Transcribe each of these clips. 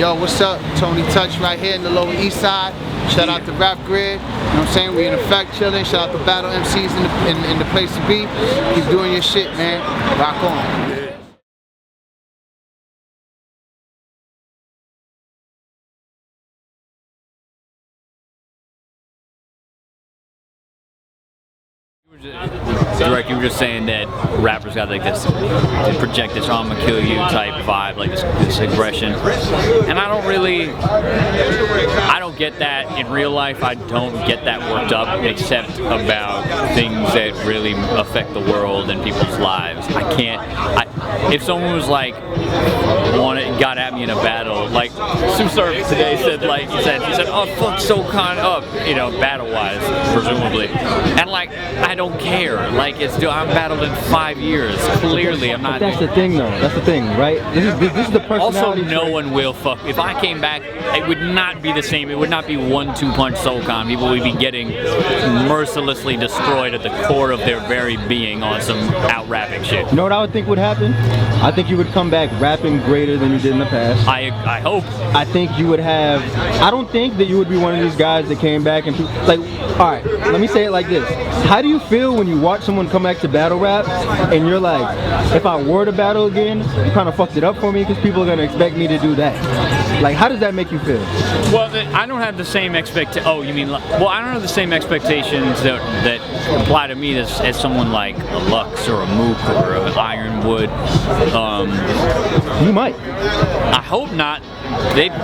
Yo, what's up? Tony Touch right here in the Lower East Side. Shout out to Rap Grid. You know what I'm saying? We in effect chilling. Shout out to Battle MCs in the place to be. Keep doing your shit, man. Rock on. Direct, you were just saying that rappers got like this, they project this I'ma kill you type vibe, like this aggression. And I don't get that in real life. I don't get that worked up, except about things that really affect the world and people's lives. If someone was like, got at me in a battle, like Susar today said, like he said, oh fuck SoCon up, you know, battle-wise, presumably. And like, I don't care. Like, I'm battled in 5 years. Clearly, I'm not. But that's the thing, though. That's the thing, right? This is the personality. Also, no one will fuck. If I came back, it would not be the same. It would not be 1-2 punch SoCon. People would be getting mercilessly destroyed at the core of their very being on some out-rapping shit. You know what I would think would happen? I think you would come back rapping greater than you did in the past. I hope. I think you would have. I don't think that you would be one of these guys that came back and like. All right, let me say it like this. How do you feel when you watch someone come back to battle rap and you're like, if I were to battle again, you kind of fucked it up for me because people are gonna expect me to do that. Like, how does that make you feel? Well, I don't have the same expectations. Oh, you mean? Well, I don't have the same expectations that apply to me as someone like a Lux or a Mook or an Ironwood. You might. I hope not.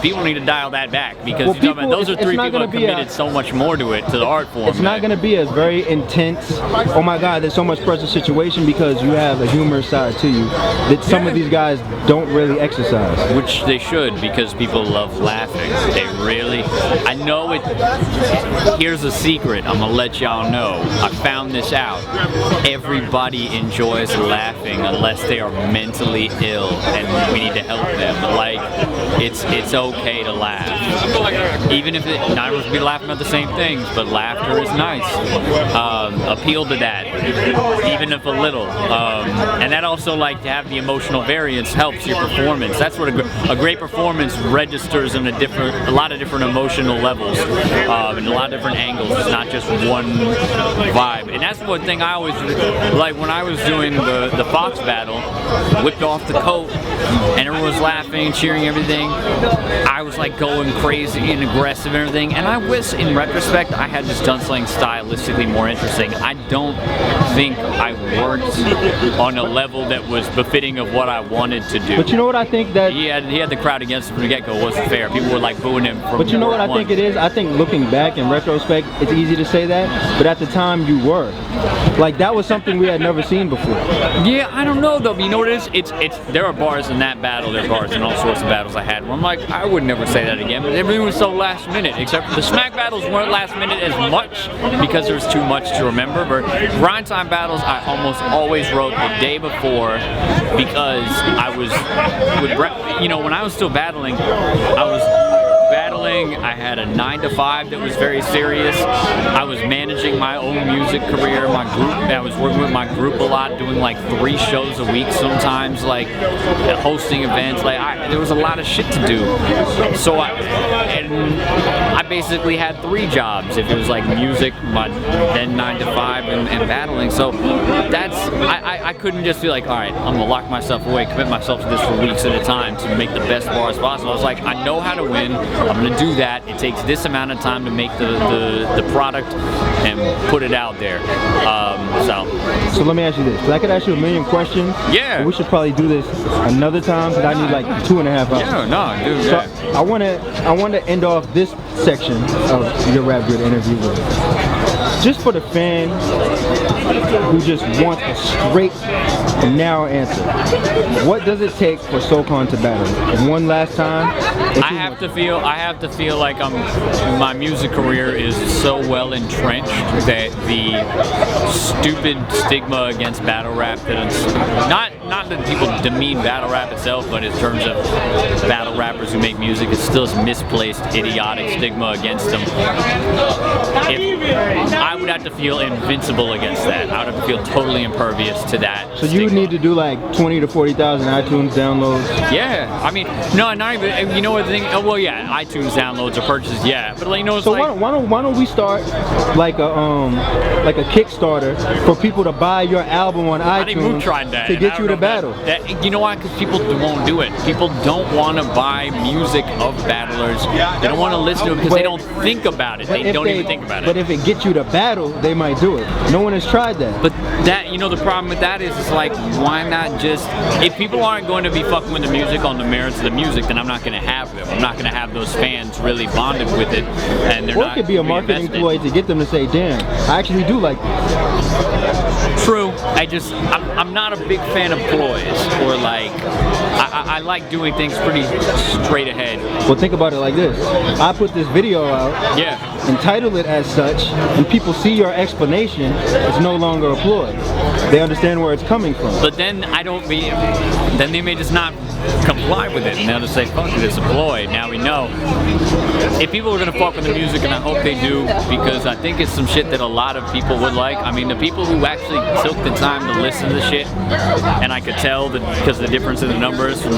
People need to dial that back because those are three people who have committed so much more to it, to the art form. It's not going to be a very intense, oh my god, there's so much pressure situation, because you have a humorous side to you that some of these guys don't really exercise. Which they should, because people love laughing. They really. I know it. Here's a secret. I'm going to let y'all know. I found this out. Everybody enjoys laughing unless they are mentally ill and we need to help them. Like, it's okay to laugh. Even if not everyone's gonna be laughing at the same things, but laughter is nice. Appeal to that, even if a little. And that also, like, to have the emotional variance helps your performance. That's what a great performance registers in a lot of different emotional levels, and a lot of different angles. It's not just one vibe. And that's one thing I always, like when I was doing the Fox battle, whipped off the coat, and everyone was laughing, cheering, everything. I was like going crazy and aggressive and everything, and I wish in retrospect I had just done something stylistically more interesting. I don't think I worked on a level that was befitting of what I wanted to do. But you know what I think that he had the crowd against him from the get-go. It wasn't fair. People were like booing him from. But you know what I think it is? I think looking back in retrospect, it's easy to say that, but at the time you were. Like, that was something we had never seen before. Yeah, I don't know though. But you know what it is? There are bars in that battle. There are bars in all sorts of battles I had where I'm like, I would never say that again. But everything was so last minute. Except for the Smack battles weren't last minute as much because there was too much to remember. But grind time battles, I almost always wrote the day before because I was, when I was still battling, I had a 9-to-5 that was very serious. I was managing my own music career, my group. I was working with my group a lot, doing like 3 shows a week sometimes, like hosting events. Like there was a lot of shit to do. So I basically had 3 jobs. If it was like music, then 9-to-5 and battling. So I couldn't just be like, all right, I'm gonna lock myself away, commit myself to this for weeks at a time to make the best bars possible. I was like, I know how to win. I'm gonna do that. It takes this amount of time to make the product and put it out there. So let me ask you this, because I could ask you a million questions. Yeah. We should probably do this another time, because I need like 2.5 hours. Yeah, no, dude. So I want to end off this section of your Rap Grid interview with, just for the fan who just wants a straight and narrow answer. What does it take for SoCon to battle? One last time. I have to feel like my music career is so well entrenched that the stupid stigma against battle rap that not that people demean battle rap itself, but in terms of battle rappers who make music, it's still this misplaced, idiotic stigma against them. I would have to feel invincible against that. I would have to feel totally impervious to that. So you would need to do like 20 to 40,000 iTunes downloads. Yeah, I mean, no, not even. You know what? thing. Oh, well, yeah, iTunes downloads or purchases, yeah. But like, you know, it's So like. why don't we start like a Kickstarter for people to buy your album on I think we've iTunes tried that. to and I get don't you know to battle? That, you know why? Because people won't do it. People don't want to buy music of battlers. They don't want to listen to it because they don't think about it. They don't even think about it. But if it gets you to battle, they might do it. No one has tried that. But that, you know, the problem with that is, it's like, why not just, if people aren't going to be fucking with the music on the merits of the music, then I'm not going to have them. I'm not going to have those fans really bonded with it, and they're Or not it could be a gonna marketing invested. ploy to get them to say, damn, I actually do like this. True. I'm not a big fan of ploys, or like, I like doing things pretty straight ahead. Well, think about it like this. I put this video out, Yeah. entitle it as such, and people see your explanation, it's no longer a ploy. They understand where it's coming from. But then then they may just not comply with it, and they'll just say, fuck it, it's a ploy. Now we know. If people are gonna fuck with the music, and I hope they do, because I think it's some shit that a lot of people would like. I mean, the people who actually took the time to listen to the shit, and I could tell that because of the difference in the numbers from,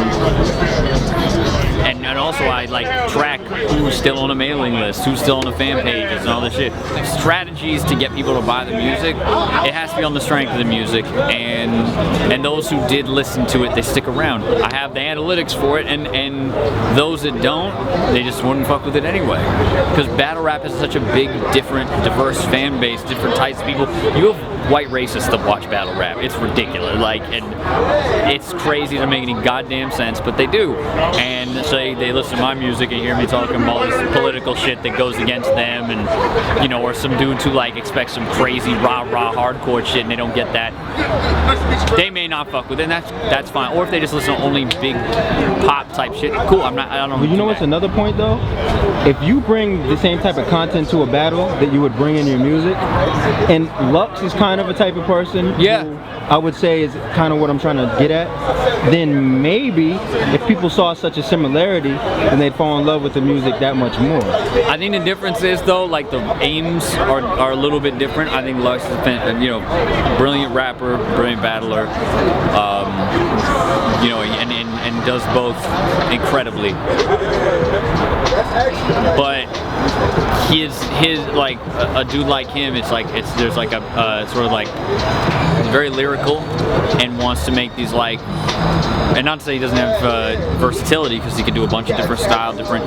and also I like track who's still on a mailing list, who's still on the fan pages and all this shit. Strategies to get people to buy the music, it has to be on the strength of the music, and those who did listen to it, they stick around. I have the analytics for it, and those that don't, they just wouldn't fuck with it anyway. Because battle rap is such a big, different, diverse fan base, different types of people. You have white racists that watch battle rap. It's ridiculous. Like, and it's crazy to make any goddamn sense, but they do. And say they listen to my music and hear me talking about this political shit that goes against them, and, you know, or some dudes who like expect some crazy rah-rah hardcore shit and they don't get that. They may not fuck with it, and that's fine. Or if they just listen to only big pop type shit, cool. I don't know. Well, you know what's another point though? If you bring the same type of content to a battle that you would bring in your music, and Lux is kind of a type of person Yeah. who I would say is kind of what I'm trying to get at, then maybe if people saw such a similarity, then they'd fall in love with the music that much more. I think the difference is though, like the aims are a little bit different. I think Lux is, you know, brilliant rapper, brilliant battler, you know, and does both incredibly. But his like a dude like him, there's like a sort of like very lyrical and wants to make these like, and not to say he doesn't have versatility, because he can do a bunch of different styles, different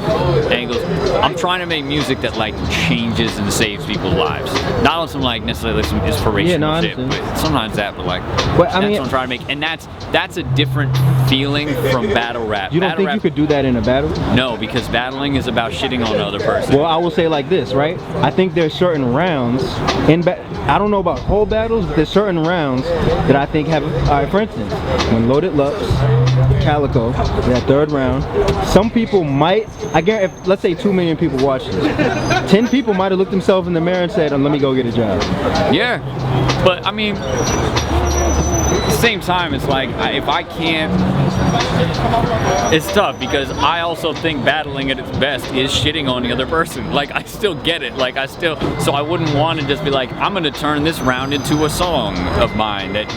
angles. I'm trying to make music that like changes and saves people's lives, not on some like necessarily some inspirational shit, but sometimes that, but like that's what I'm trying to make, and that's a different feeling from battle rap. You don't battle think rap, you could do that in a battle? No, because battling is about shitting on the other person. Well, I will say like this, right? I think there's certain rounds I don't know about whole battles, but there's certain rounds that I think have, alright, for instance, when Loaded Lux, Calico, that third round, some people might, I guarantee, let's say 2 million people watch this, 10 people might have looked themselves in the mirror and said, let me go get a job. Yeah, but I mean, at the same time, it's like, if I can't, it's tough, because I also think battling at its best is shitting on the other person. Like, I still get it, like so I wouldn't want to just be like, I'm gonna turn this round into a song of mine that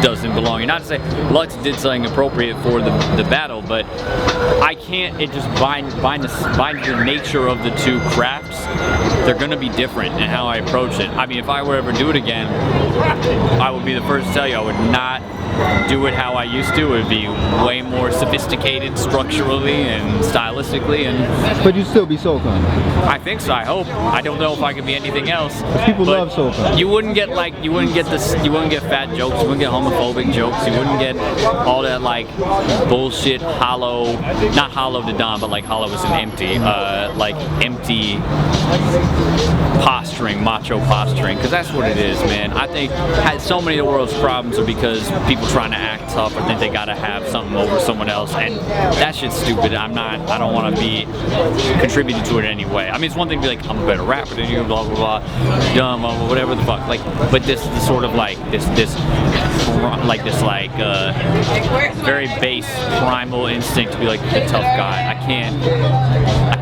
doesn't belong. Not to say Lux did something appropriate for the battle, but I can't, it just by the nature of the two crafts, they're gonna be different in how I approach it. I mean, if I were ever do it again, I would be the first to tell you I would not do it how I used to. It would be way more sophisticated structurally and stylistically, and But you'd still be Soul Khan. I think so. I hope. I don't know if I could be anything else. People but love Soul Khan. You wouldn't get fat jokes. You wouldn't get homophobic jokes. You wouldn't get all that like bullshit, hollow, not hollow to Don, but like hollow as an empty, like empty posturing, macho posturing, because that's what it is, man. I think so many of the world's problems are because people trying to act tough or think they gotta have something over someone else, and that shit's stupid. I don't want to be contributing to it anyway. I mean, it's one thing to be like, I'm a better rapper than you, blah blah blah, dumb, whatever the fuck. Like, but this sort of like this very base primal instinct to be like the tough guy. I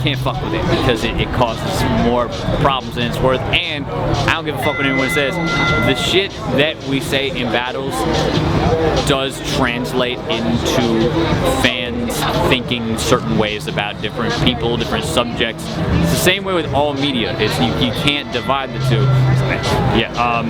can't fuck with it, because it causes more problems than it's worth, and I don't give a fuck what anyone says. The shit that we say in battles does translate into fan fans thinking certain ways about different people, different subjects. It's the same way with all media. You can't divide the two. Yeah,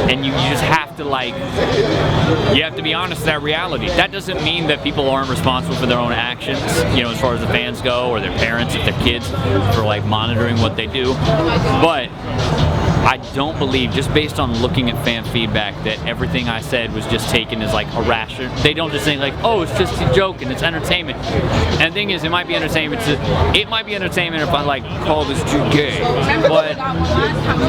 and you just have to you have to be honest with that reality. That doesn't mean that people aren't responsible for their own actions, as far as the fans go, or their parents, if their kids, for monitoring what they do. But I don't believe, just based on looking at fan feedback, that everything I said was just taken as irrational. They don't just think oh, it's just a joke and it's entertainment. And the thing is, it might be entertainment. It might be entertainment if I call this dude gay, but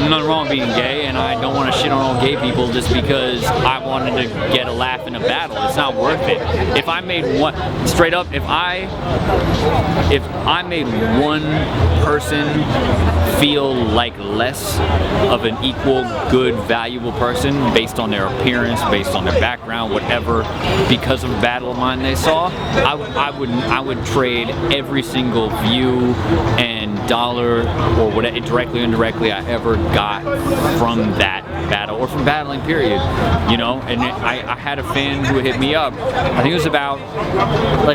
nothing wrong with being gay, and I don't want to shit on all gay people just because I wanted to get a laugh in a battle. It's not worth it. If I made one, straight up, if I made one person feel less of an equal, good, valuable person based on their appearance, based on their background, whatever, because of a battle of mine they saw, I would trade every single view and dollar or whatever, directly or indirectly, I ever got from that battle or from battling, period. And I had a fan who hit me up. I think it was about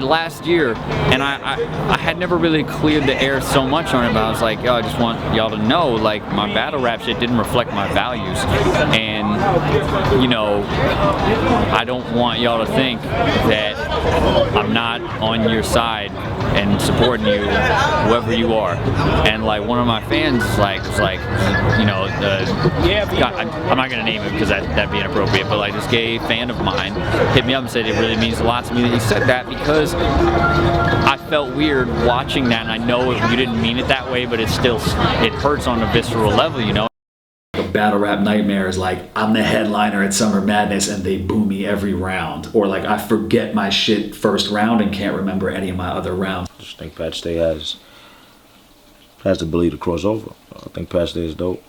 last year, and I had never really cleared the air so much on it, but I was like, yo, I just want y'all to know, my battle rap shit didn't reflect my values, and I don't want y'all to think that I'm not on your side and supporting you, whoever you are. And one of my fans I'm not gonna name him because that'd be inappropriate, but this gay fan of mine hit me up and said it really means a lot to me that you said that, because I felt weird watching that, and I know you didn't mean it that way, but it hurts on a visceral level, A battle rap nightmare is I'm the headliner at Summer Madness and they boo me every round, or I forget my shit first round and can't remember any of my other rounds. I just think Pat Stay has the ability to cross over. I think Pat Stay is dope.